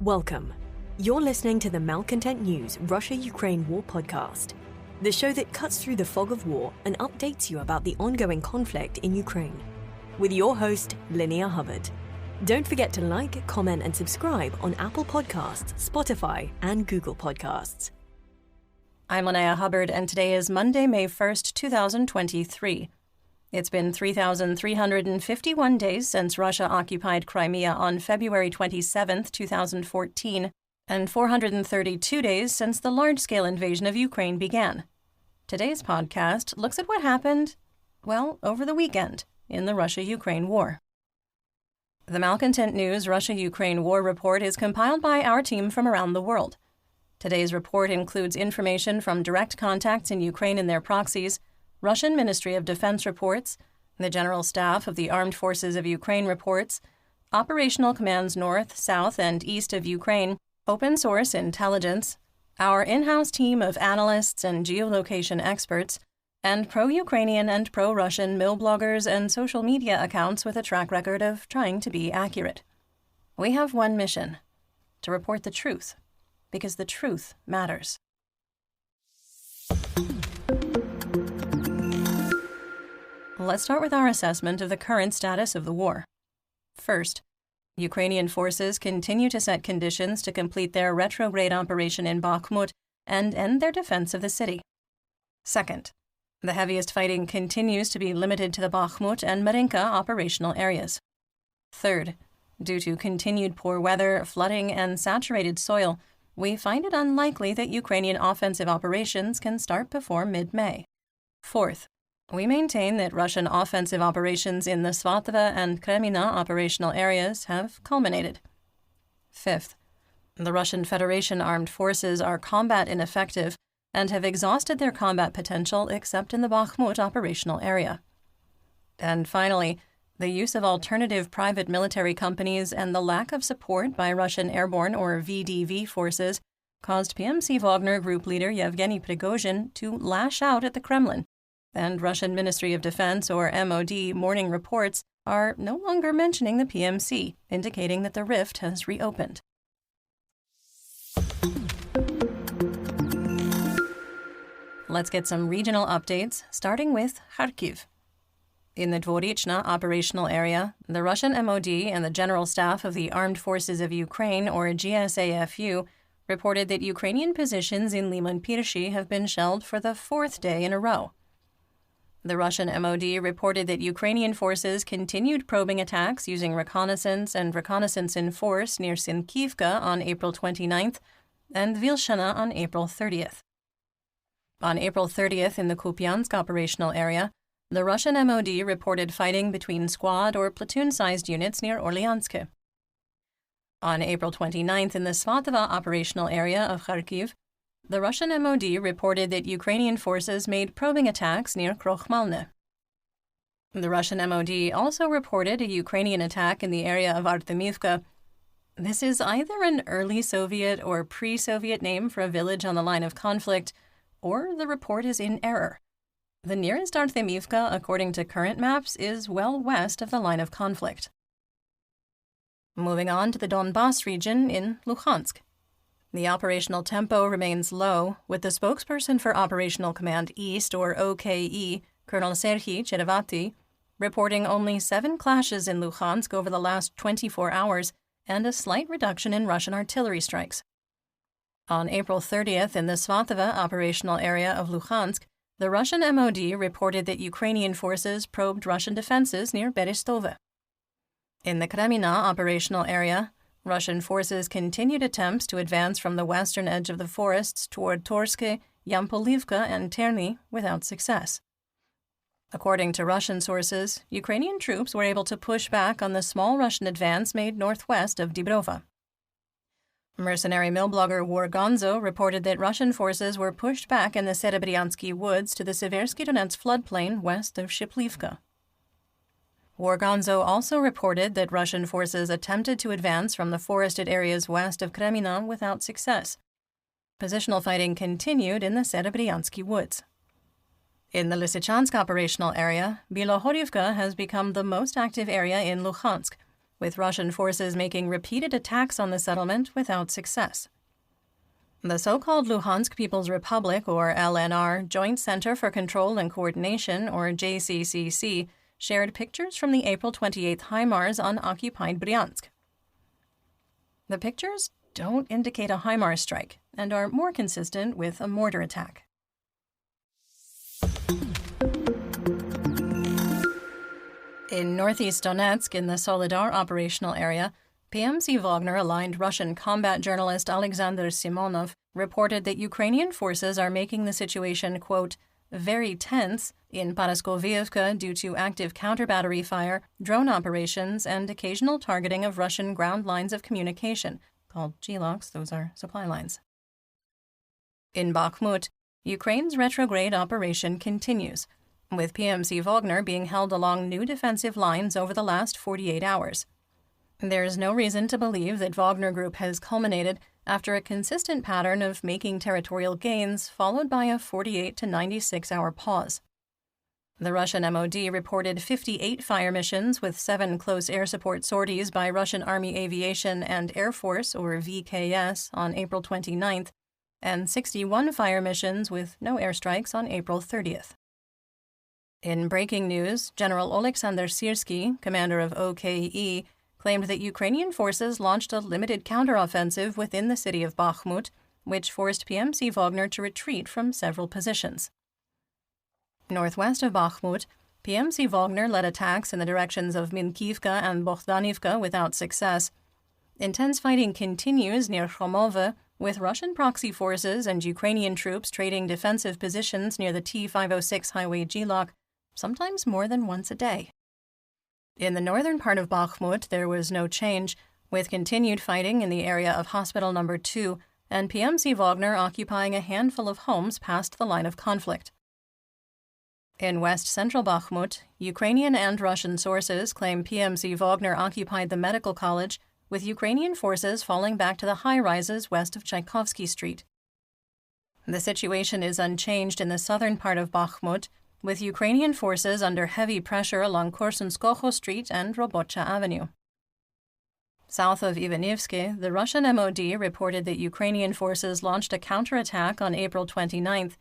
Welcome. You're listening to the Malcontent News Russia-Ukraine War podcast, the show that cuts through the fog of war and updates you about the ongoing conflict in Ukraine. With your host, Linnea Hubbard. Don't forget to like, comment, and subscribe on Apple Podcasts, Spotify, and Google Podcasts. I'm Linnea Hubbard, and today is Monday, May 1st, 2023. It's been 3,351 days since Russia occupied Crimea on February 27, 2014, and 432 days since the large-scale invasion of Ukraine began. Today's podcast looks at what happened, over the weekend in the Russia-Ukraine war. The Malcontent News Russia-Ukraine War Report is compiled by our team from around the world. Today's report includes information from direct contacts in Ukraine and their proxies, Russian Ministry of Defense reports, the General Staff of the Armed Forces of Ukraine reports, operational commands north, south, and east of Ukraine, open source intelligence, our in-house team of analysts and geolocation experts, and pro-Ukrainian and pro-Russian mill bloggers and social media accounts with a track record of trying to be accurate. We have one mission: to report the truth, because the truth matters. Let's start with our assessment of the current status of the war. First, Ukrainian forces continue to set conditions to complete their retrograde operation in Bakhmut and end their defense of the city. Second, the heaviest fighting continues to be limited to the Bakhmut and Marinka operational areas. Third, due to continued poor weather, flooding, and saturated soil, we find it unlikely that Ukrainian offensive operations can start before mid-May. Fourth, we maintain that Russian offensive operations in the Svatova and Kremina operational areas have culminated. Fifth, the Russian Federation armed forces are combat ineffective and have exhausted their combat potential except in the Bakhmut operational area. And finally, the use of alternative private military companies and the lack of support by Russian airborne or VDV forces caused PMC Wagner group leader Yevgeny Prigozhin to lash out at the Kremlin, and Russian Ministry of Defense or MOD morning reports are no longer mentioning the PMC, indicating that the rift has reopened. Let's get some regional updates, starting with Kharkiv. In the Dvorichna operational area, the Russian MOD and the General Staff of the Armed Forces of Ukraine, or GSAFU, reported that Ukrainian positions in Liman Pirshi have been shelled for the fourth day in a row. The Russian MOD reported that Ukrainian forces continued probing attacks using reconnaissance and reconnaissance in force near Sinkivka on April 29th and Vilshana on April 30th. On April 30th, in the Kupiansk operational area, the Russian MOD reported fighting between squad or platoon-sized units near Orlyansk. On April 29th, in the Svatova operational area of Kharkiv, the Russian MOD reported that Ukrainian forces made probing attacks near Krokhmalne. The Russian MOD also reported a Ukrainian attack in the area of Artemivka. This is either an early Soviet or pre-Soviet name for a village on the line of conflict, or the report is in error. The nearest Artemivka, according to current maps, is well west of the line of conflict. Moving on to the Donbas region in Luhansk. The operational tempo remains low, with the spokesperson for Operational Command East, or OKE, Colonel Serhiy Cherevati, reporting only 7 clashes in Luhansk over the last 24 hours and a slight reduction in Russian artillery strikes. On April 30th, in the Svatova operational area of Luhansk, the Russian MOD reported that Ukrainian forces probed Russian defenses near Berestove. In the Kremina operational area, Russian forces continued attempts to advance from the western edge of the forests toward Torske, Yampolivka, and Terny without success. According to Russian sources, Ukrainian troops were able to push back on the small Russian advance made northwest of Dibrova. Mercenary mill blogger War Gonzo reported that Russian forces were pushed back in the Serebryansky woods to the Seversky Donets floodplain west of Shiplivka. War Gonzo also reported that Russian forces attempted to advance from the forested areas west of Kremina without success. Positional fighting continued in the Serebryansky woods. In the Lysychansk operational area, Bilohorivka has become the most active area in Luhansk, with Russian forces making repeated attacks on the settlement without success. The so-called Luhansk People's Republic, or LNR, Joint Center for Control and Coordination, or JCCC, shared pictures from the April 28th HIMARS on occupied Bryansk. The pictures don't indicate a HIMARS strike and are more consistent with a mortar attack. In northeast Donetsk, in the Solidar operational area, PMC Wagner-aligned Russian combat journalist Alexander Simonov reported that Ukrainian forces are making the situation, quote, very tense in Paraskovievka due to active counter-battery fire, drone operations, and occasional targeting of Russian ground lines of communication, called GLOCs, those are supply lines. In Bakhmut, Ukraine's retrograde operation continues, with PMC Wagner being held along new defensive lines over the last 48 hours. There is no reason to believe that Wagner Group has culminated after a consistent pattern of making territorial gains followed by a 48 to 96-hour pause. The Russian MOD reported 58 fire missions with 7 close air support sorties by Russian Army Aviation and Air Force, or VKS, on April 29th, and 61 fire missions with no airstrikes on April 30th. In breaking news, General Oleksandr Syrsky, commander of OKE, claimed that Ukrainian forces launched a limited counteroffensive within the city of Bakhmut, which forced PMC Wagner to retreat from several positions. Northwest of Bakhmut, PMC Wagner led attacks in the directions of Minkivka and Bohdanivka without success. Intense fighting continues near Khomove, with Russian proxy forces and Ukrainian troops trading defensive positions near the T-506 highway GLOC, sometimes more than once a day. In the northern part of Bakhmut, there was no change, with continued fighting in the area of Hospital No. 2 and PMC Wagner occupying a handful of homes past the line of conflict. In west-central Bakhmut, Ukrainian and Russian sources claim PMC Wagner occupied the medical college, with Ukrainian forces falling back to the high-rises west of Tchaikovsky Street. The situation is unchanged in the southern part of Bakhmut, with Ukrainian forces under heavy pressure along Korsunskoho Street and Robocha Avenue. South of Ivanivsky, the Russian MOD reported that Ukrainian forces launched a counterattack on April 29th,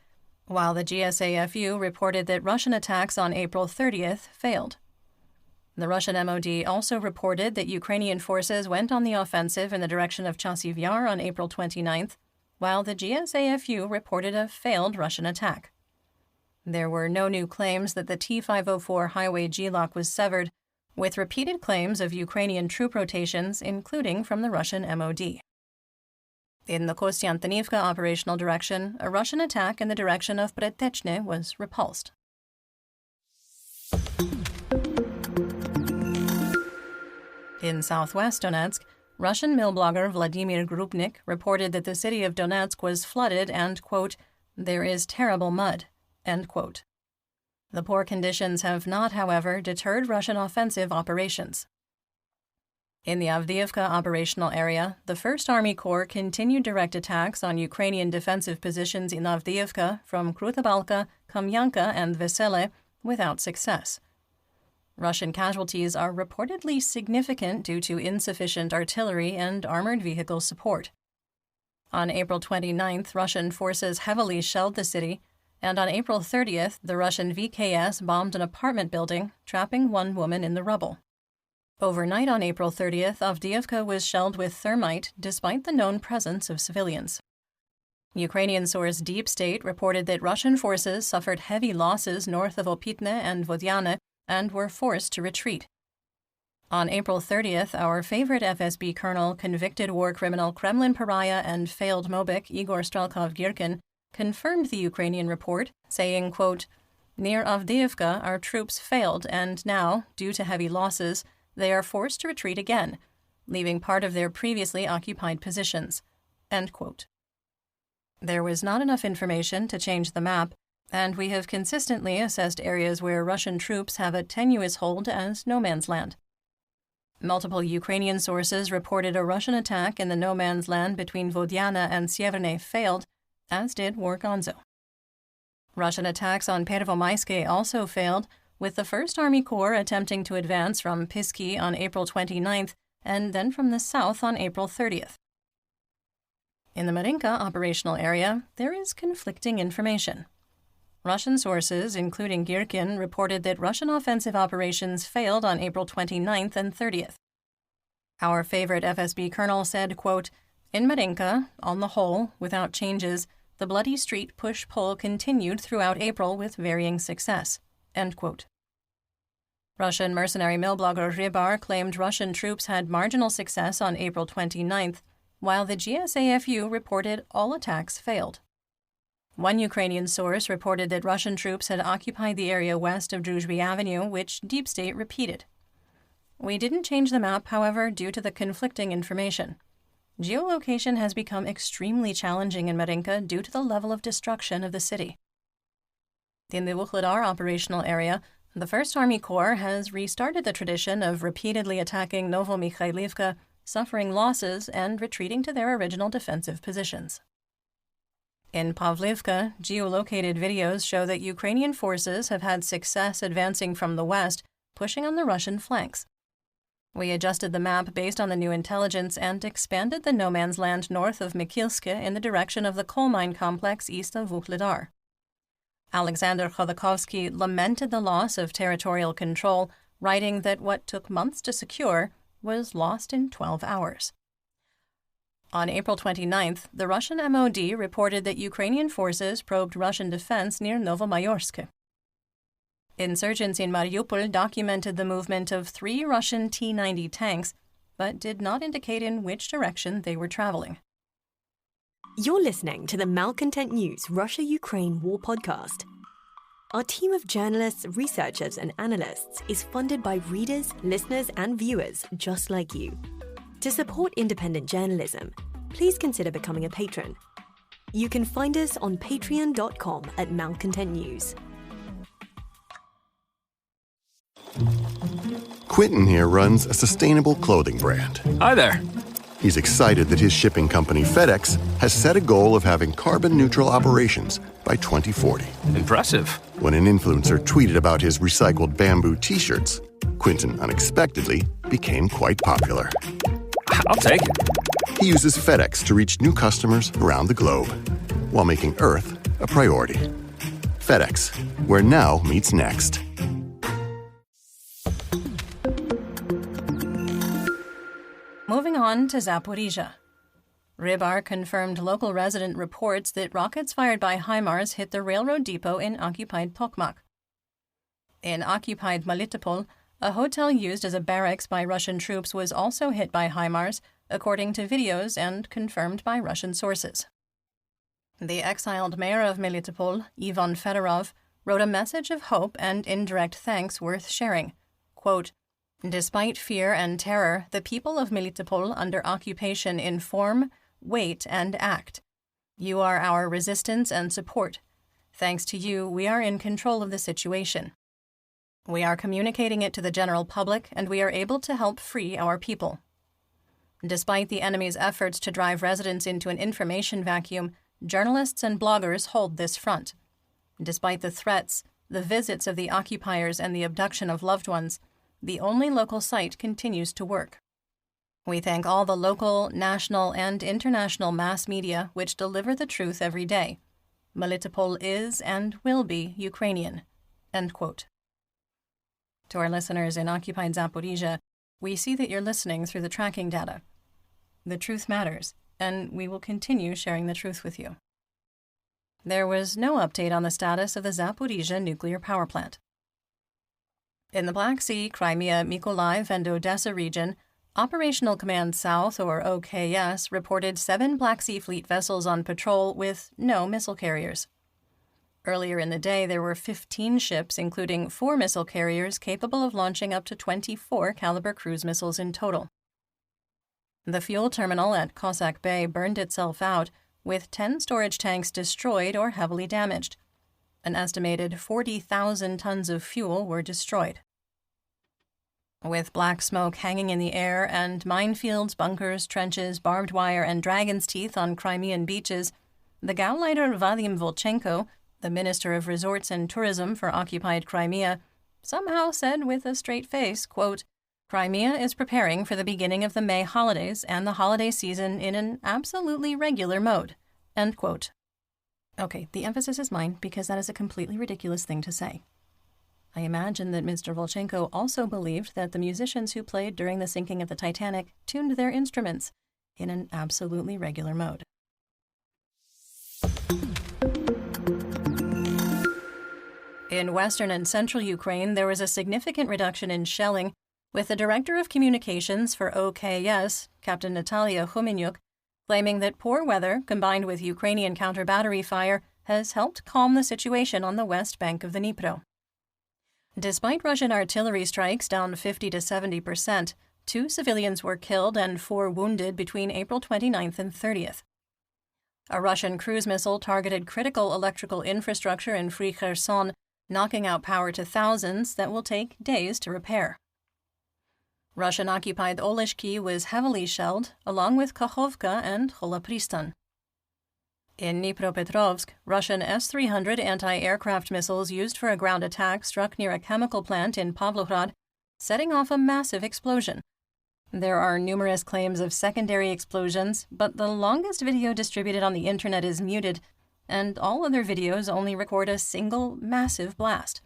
while the GSAFU reported that Russian attacks on April 30th failed. The Russian MOD also reported that Ukrainian forces went on the offensive in the direction of Chasiv Yar on April 29th, while the GSAFU reported a failed Russian attack. There were no new claims that the T-504 highway GLOC was severed, with repeated claims of Ukrainian troop rotations, including from the Russian MOD. In the Kostyantinivka operational direction, a Russian attack in the direction of Pretechne was repulsed. In southwest Donetsk, Russian mill blogger Vladimir Grupnik reported that the city of Donetsk was flooded and, quote, there is terrible mud, end quote. The poor conditions have not, however, deterred Russian offensive operations. In the Avdiivka operational area, the 1st Army Corps continued direct attacks on Ukrainian defensive positions in Avdiivka from Krutabalka, Kamyanka, and Vesele without success. Russian casualties are reportedly significant due to insufficient artillery and armored vehicle support. On April 29th, Russian forces heavily shelled the city, and on April 30th, the Russian VKS bombed an apartment building, trapping one woman in the rubble. Overnight on April 30th, Avdiivka was shelled with thermite despite the known presence of civilians. Ukrainian source Deep State reported that Russian forces suffered heavy losses north of Opitne and Vodyane and were forced to retreat. On April 30th, our favorite FSB colonel, convicted war criminal Kremlin pariah and failed Mobik Igor Strelkov-Girkin, confirmed the Ukrainian report, saying, quote, near Avdiivka, our troops failed and now, due to heavy losses, they are forced to retreat again, leaving part of their previously occupied positions, end quote. There was not enough information to change the map, and we have consistently assessed areas where Russian troops have a tenuous hold as no man's land. Multiple Ukrainian sources reported a Russian attack in the no man's land between Vodyane and Sieverne failed, as did War Gonzo. Russian attacks on Pervomayske also failed, with the 1st Army Corps attempting to advance from Pisky on April 29th and then from the south on April 30th. In the Marinka operational area, there is conflicting information. Russian sources, including Girkin, reported that Russian offensive operations failed on April 29th and 30th. Our favorite FSB colonel said, quote, "In Marinka, on the whole, without changes, the bloody street push-pull continued throughout April with varying success." End quote. Russian mercenary mill blogger Rybar claimed Russian troops had marginal success on April 29th, while the GSAFU reported all attacks failed. One Ukrainian source reported that Russian troops had occupied the area west of Druzhby Avenue, which Deep State repeated. We didn't change the map, however, due to the conflicting information. Geolocation has become extremely challenging in Marinka due to the level of destruction of the city. In the Vuhledar operational area, the 1st Army Corps has restarted the tradition of repeatedly attacking Novomikhailivka, suffering losses, and retreating to their original defensive positions. In Pavlivka, geolocated videos show that Ukrainian forces have had success advancing from the west, pushing on the Russian flanks. We adjusted the map based on the new intelligence and expanded the no-man's land north of Mikilske in the direction of the coal mine complex east of Vuhledar. Alexander Khodorkovsky lamented the loss of territorial control, writing that what took months to secure was lost in 12 hours. On April 29th, the Russian MOD reported that Ukrainian forces probed Russian defense near Novomayorsk. Insurgents in Mariupol documented the movement of 3 Russian T-90 tanks, but did not indicate in which direction they were traveling. You're listening to the Malcontent News Russia-Ukraine War Podcast. Our team of journalists, researchers, and analysts is funded by readers, listeners, and viewers just like you. To support independent journalism, please consider becoming a patron. You can find us on patreon.com/Malcontent Quentin here runs a sustainable clothing brand. Hi there. He's excited that his shipping company FedEx has set a goal of having carbon-neutral operations by 2040. Impressive. When an influencer tweeted about his recycled bamboo t-shirts, Quentin unexpectedly became quite popular. I'll take it. He uses FedEx to reach new customers around the globe while making Earth a priority. FedEx, where now meets next. Moving on to Zaporizhzhia. Rybar confirmed local resident reports that rockets fired by HIMARS hit the railroad depot in occupied Tokmak. In occupied Melitopol, a hotel used as a barracks by Russian troops was also hit by HIMARS, according to videos and confirmed by Russian sources. The exiled mayor of Melitopol, Ivan Fedorov, wrote a message of hope and indirect thanks worth sharing. Quote, "Despite fear and terror, the people of Melitopol under occupation inform, wait, and act. You are our resistance and support. Thanks to you, we are in control of the situation. We are communicating it to the general public, and we are able to help free our people. Despite the enemy's efforts to drive residents into an information vacuum, journalists and bloggers hold this front. Despite the threats, the visits of the occupiers, and the abduction of loved ones, the only local site continues to work. We thank all the local, national, and international mass media which deliver the truth every day. Melitopol is and will be Ukrainian." End quote. To our listeners in occupied Zaporizhzhia, we see that you're listening through the tracking data. The truth matters, and we will continue sharing the truth with you. There was no update on the status of the Zaporizhzhia nuclear power plant. In the Black Sea, Crimea, Mykolaiv, and Odessa region, Operational Command South, or OKS, reported 7 Black Sea Fleet vessels on patrol with no missile carriers. Earlier in the day, there were 15 ships, including 4 missile carriers capable of launching up to 24 caliber cruise missiles in total. The fuel terminal at Cossack Bay burned itself out, with 10 storage tanks destroyed or heavily damaged. An estimated 40,000 tons of fuel were destroyed. With black smoke hanging in the air and minefields, bunkers, trenches, barbed wire, and dragon's teeth on Crimean beaches, the Gauleiter Vadim Volchenko, the Minister of Resorts and Tourism for occupied Crimea, somehow said with a straight face, quote, "Crimea is preparing for the beginning of the May holidays and the holiday season in an absolutely regular mode," end quote. Okay, the emphasis is mine because that is a completely ridiculous thing to say. I imagine that Mr. Volchenko also believed that the musicians who played during the sinking of the Titanic tuned their instruments in an absolutely regular mode. In western and central Ukraine, there was a significant reduction in shelling, with the director of communications for OKS, Captain Natalia Humenyuk, claiming that poor weather combined with Ukrainian counter-battery fire has helped calm the situation on the west bank of the Dnipro. Despite Russian artillery strikes down 50 to 70%, 2 civilians were killed and 4 wounded between April 29th and 30th. A Russian cruise missile targeted critical electrical infrastructure in Free Kherson, knocking out power to thousands that will take days to repair. Russian-occupied Oleshki was heavily shelled, along with Kakhovka and Holopristan. In Dnipropetrovsk, Russian S-300 anti-aircraft missiles used for a ground attack struck near a chemical plant in Pavlohrad, setting off a massive explosion. There are numerous claims of secondary explosions, but the longest video distributed on the internet is muted, and all other videos only record a single massive blast.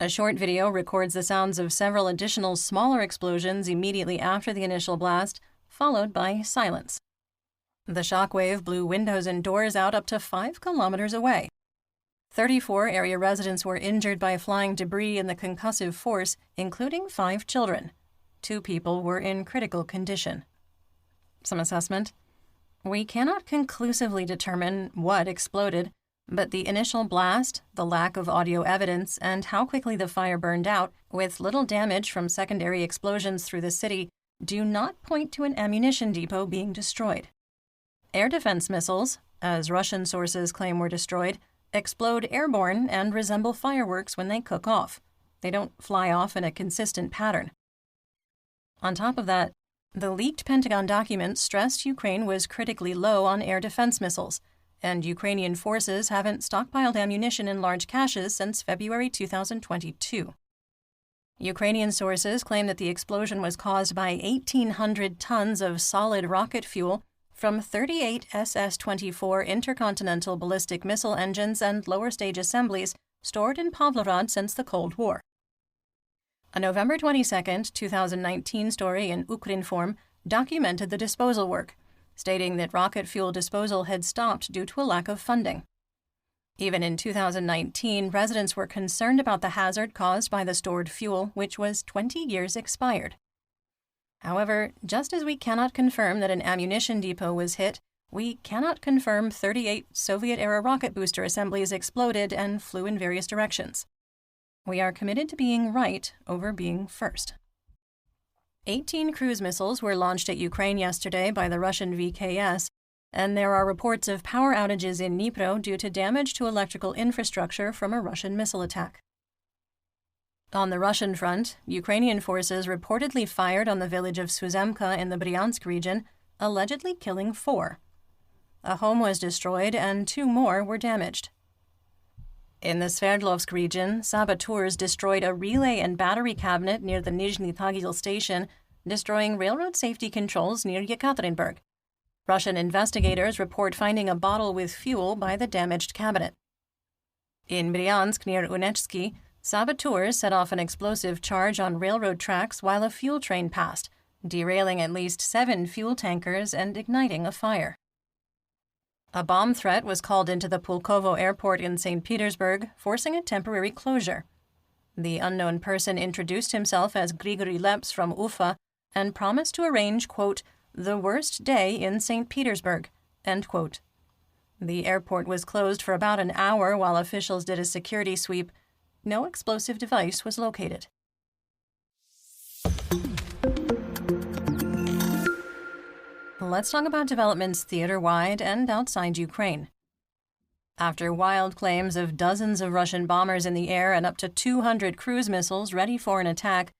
A short video records the sounds of several additional smaller explosions immediately after the initial blast, followed by silence. The shockwave blew windows and doors out up to 5 kilometers away. 34 area residents were injured by flying debris in the concussive force, including 5 children. 2 people were in critical condition. Some assessment. We cannot conclusively determine what exploded, but the initial blast, the lack of audio evidence, and how quickly the fire burned out, with little damage from secondary explosions through the city, do not point to an ammunition depot being destroyed. Air defense missiles, as Russian sources claim were destroyed, explode airborne and resemble fireworks when they cook off. They don't fly off in a consistent pattern. On top of that, the leaked Pentagon documents stressed Ukraine was critically low on air defense missiles, and Ukrainian forces haven't stockpiled ammunition in large caches since February 2022. Ukrainian sources claim that the explosion was caused by 1,800 tons of solid rocket fuel from 38 SS-24 intercontinental ballistic missile engines and lower-stage assemblies stored in Pavlohrad since the Cold War. A November 22, 2019 story in Ukrinform documented the disposal work, stating that rocket fuel disposal had stopped due to a lack of funding. Even in 2019, residents were concerned about the hazard caused by the stored fuel, which was 20 years expired. However, just as we cannot confirm that an ammunition depot was hit, we cannot confirm 38 Soviet-era rocket booster assemblies exploded and flew in various directions. We are committed to being right over being first. 18 cruise missiles were launched at Ukraine yesterday by the Russian VKS, and there are reports of power outages in Dnipro due to damage to electrical infrastructure from a Russian missile attack. On the Russian front, Ukrainian forces reportedly fired on the village of Suzemka in the Bryansk region, allegedly killing 4. A home was destroyed and 2 more were damaged. In the Sverdlovsk region, saboteurs destroyed a relay and battery cabinet near the Nizhny Tagil station, destroying railroad safety controls near Yekaterinburg. Russian investigators report finding a bottle with fuel by the damaged cabinet. In Bryansk near Unechsky, saboteurs set off an explosive charge on railroad tracks while a fuel train passed, derailing at least 7 fuel tankers and igniting a fire. A bomb threat was called into the Pulkovo airport in St. Petersburg, forcing a temporary closure. The unknown person introduced himself as Grigory Leps from Ufa and promised to arrange, quote, "the worst day in St. Petersburg," end quote. The airport was closed for about an hour while officials did a security sweep. No explosive device was located. Let's talk about developments theater-wide and outside Ukraine. After wild claims of dozens of Russian bombers in the air and up to 200 cruise missiles ready for an attack,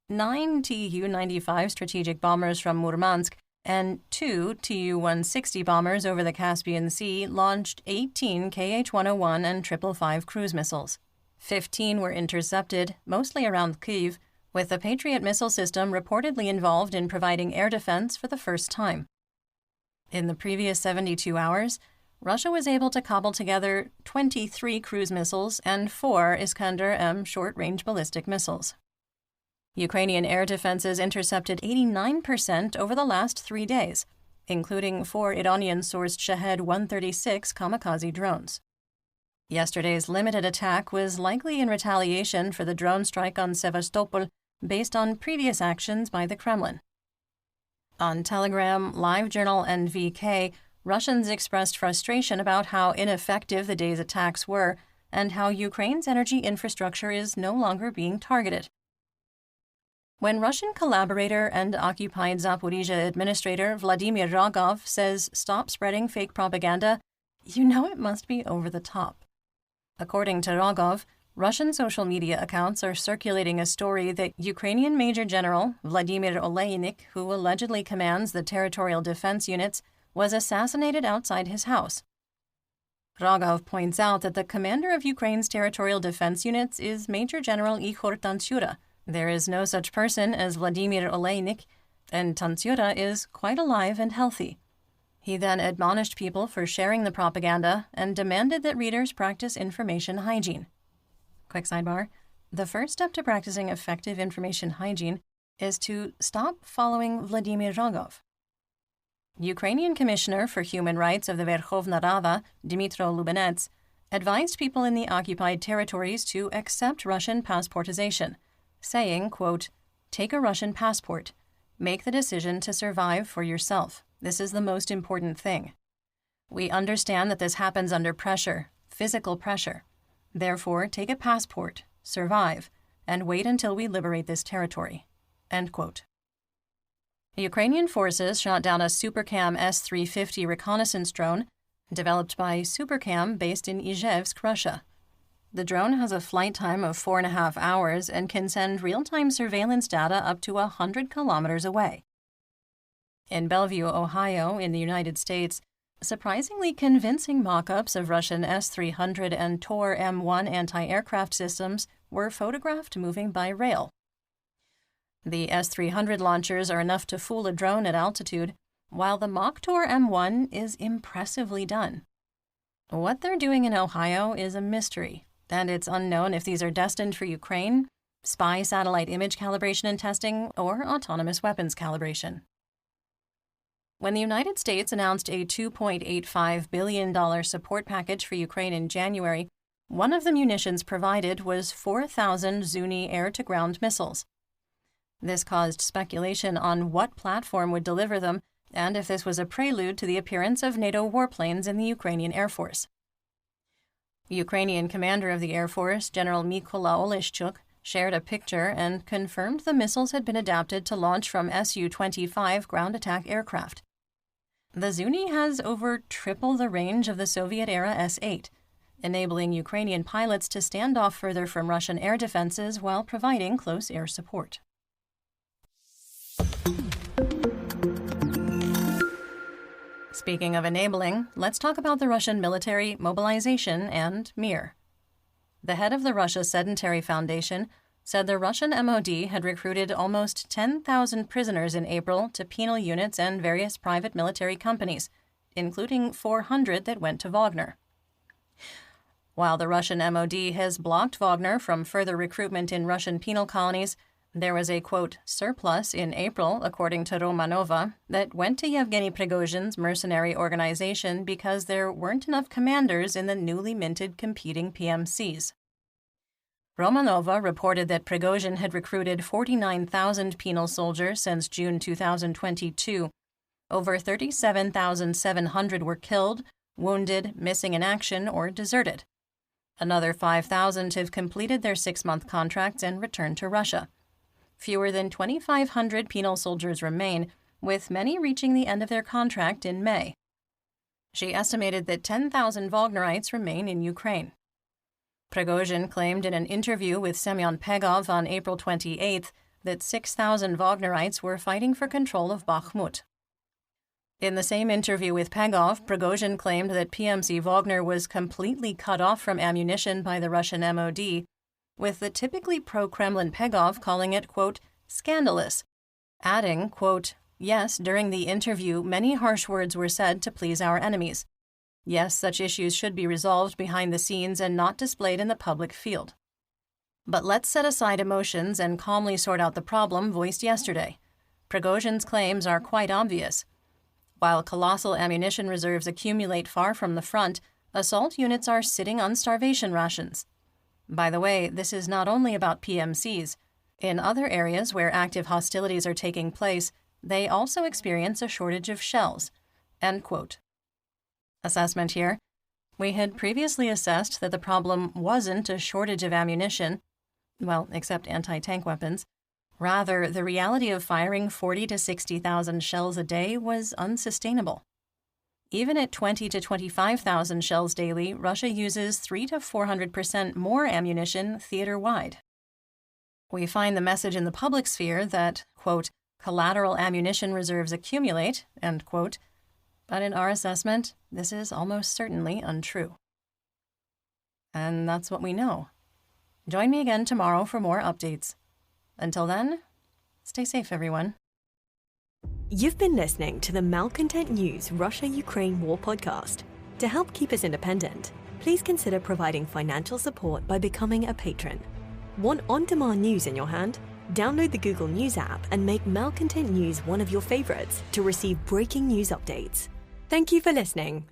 9 Tu-95 strategic bombers from Murmansk and 2 Tu-160 bombers over the Caspian Sea launched 18 Kh-101 and 555 cruise missiles. 15 were intercepted, mostly around Kyiv, with the Patriot missile system reportedly involved in providing air defense for the first time. In the previous 72 hours, Russia was able to cobble together 23 cruise missiles and 4 Iskander-M short-range ballistic missiles. Ukrainian air defenses intercepted 89% over the last 3 days, including 4 Iranian-sourced Shahed-136 kamikaze drones. Yesterday's limited attack was likely in retaliation for the drone strike on Sevastopol based on previous actions by the Kremlin. On Telegram, LiveJournal, and VK, Russians expressed frustration about how ineffective the day's attacks were and how Ukraine's energy infrastructure is no longer being targeted. When Russian collaborator and occupied Zaporizhzhia administrator Vladimir Rogov says stop spreading fake propaganda, you know it must be over the top. According to Rogov, Russian social media accounts are circulating a story that Ukrainian Major General Vladimir Oleynik, who allegedly commands the territorial defense units, was assassinated outside his house. Rogov points out that the commander of Ukraine's territorial defense units is Major General Ihor Tantyura. There is no such person as Vladimir Oleynik, and Tantyura is quite alive and healthy. He then admonished people for sharing the propaganda and demanded that readers practice information hygiene. Quick sidebar, the first step to practicing effective information hygiene is to stop following Vladimir Rogov. Ukrainian Commissioner for Human Rights of the Verkhovna Rada, Dmytro Lubinets, advised people in the occupied territories to accept Russian passportization, saying, quote, "Take a Russian passport. Make the decision to survive for yourself. This is the most important thing. We understand that this happens under pressure, physical pressure. Therefore, take a passport, survive, and wait until we liberate this territory." End quote. Ukrainian forces shot down a Supercam S-350 reconnaissance drone developed by Supercam based in Izhevsk, Russia. The drone has a flight time of 4.5 hours and can send real-time surveillance data up to 100 kilometers away. In Bellevue, Ohio, in the United States, surprisingly convincing mock-ups of Russian S-300 and Tor M1 anti-aircraft systems were photographed moving by rail. The S-300 launchers are enough to fool a drone at altitude, while the mock Tor M1 is impressively done. What they're doing in Ohio is a mystery, and it's unknown if these are destined for Ukraine, spy satellite image calibration and testing, or autonomous weapons calibration. When the United States announced a $2.85 billion support package for Ukraine in January, one of the munitions provided was 4,000 Zuni air-to-ground missiles. This caused speculation on what platform would deliver them and if this was a prelude to the appearance of NATO warplanes in the Ukrainian Air Force. Ukrainian commander of the Air Force, General Mykola Oleshchuk, shared a picture and confirmed the missiles had been adapted to launch from Su-25 ground attack aircraft. The Zuni has over triple the range of the Soviet-era S-8, enabling Ukrainian pilots to stand off further from Russian air defenses while providing close air support. Speaking of enabling, let's talk about the Russian military, mobilization, and Mir. The head of the Russia Sedentary Foundation said the Russian MOD had recruited almost 10,000 prisoners in April to penal units and various private military companies, including 400 that went to Wagner. While the Russian MOD has blocked Wagner from further recruitment in Russian penal colonies, there was a, quote, surplus in April, according to Romanova, that went to Yevgeny Prigozhin's mercenary organization because there weren't enough commanders in the newly minted competing PMCs. Romanova reported that Prigozhin had recruited 49,000 penal soldiers since June 2022. Over 37,700 were killed, wounded, missing in action, or deserted. Another 5,000 have completed their 6-month contracts and returned to Russia. Fewer than 2,500 penal soldiers remain, with many reaching the end of their contract in May. She estimated that 10,000 Wagnerites remain in Ukraine. Prigozhin claimed in an interview with Semyon Pegov on April 28th that 6,000 Wagnerites were fighting for control of Bakhmut. In the same interview with Pegov, Prigozhin claimed that PMC Wagner was completely cut off from ammunition by the Russian MOD with the typically pro-Kremlin Pegov calling it, quote, scandalous, adding, quote, yes, during the interview, many harsh words were said to please our enemies. Yes, such issues should be resolved behind the scenes and not displayed in the public field. But let's set aside emotions and calmly sort out the problem voiced yesterday. Prigozhin's claims are quite obvious. While colossal ammunition reserves accumulate far from the front, assault units are sitting on starvation rations. By the way, this is not only about PMCs. In other areas where active hostilities are taking place, they also experience a shortage of shells. End quote. Assessment here. We had previously assessed that the problem wasn't a shortage of ammunition, well, except anti-tank weapons. Rather, the reality of firing 40,000 to 60,000 shells a day was unsustainable. Even at 20,000 to 25,000 shells daily, Russia uses 300% to 400% more ammunition theater-wide. We find the message in the public sphere that, quote, collateral ammunition reserves accumulate, end quote, but in our assessment, this is almost certainly untrue. And that's what we know. Join me again tomorrow for more updates. Until then, stay safe, everyone. You've been listening to the Malcontent News Russia-Ukraine War podcast. To help keep us independent, please consider providing financial support by becoming a patron. Want on-demand news in your hand? Download the Google News app and make Malcontent News one of your favorites to receive breaking news updates. Thank you for listening.